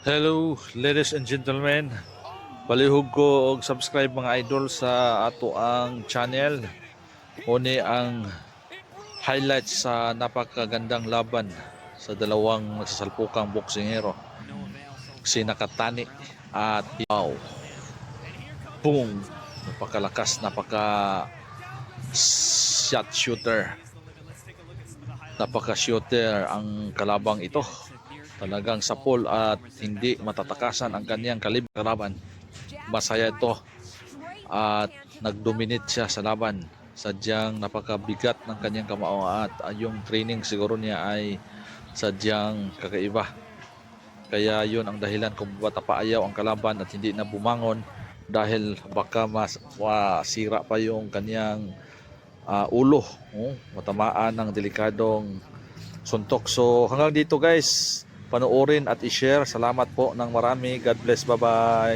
Hello ladies and gentlemen, palihog ko og subscribe mga idol sa ato ang channel. Uni ang highlights sa napakagandang laban sa dalawang nagsasalpukang boksingero, si Nakatani at Pacquiao. Boom! Napakalakas, shot shooter, napaka-shooter ang kalabang ito. Talagang sapol at hindi matatakasan ang kanyang kalaban. Masaya ito at nagdominate siya sa laban. Sadyang napakabigat ng kanyang kamao at yung training siguro niya ay sadyang kakaiba. Kaya yun ang dahilan kung ba't napaayaw ang kalaban at hindi na bumangon, dahil baka masira pa yung kanyang ulo, matamaan ng delikadong suntok. So hanggang dito guys, panoorin at i-share. Salamat po ng marami. God bless. Bye bye.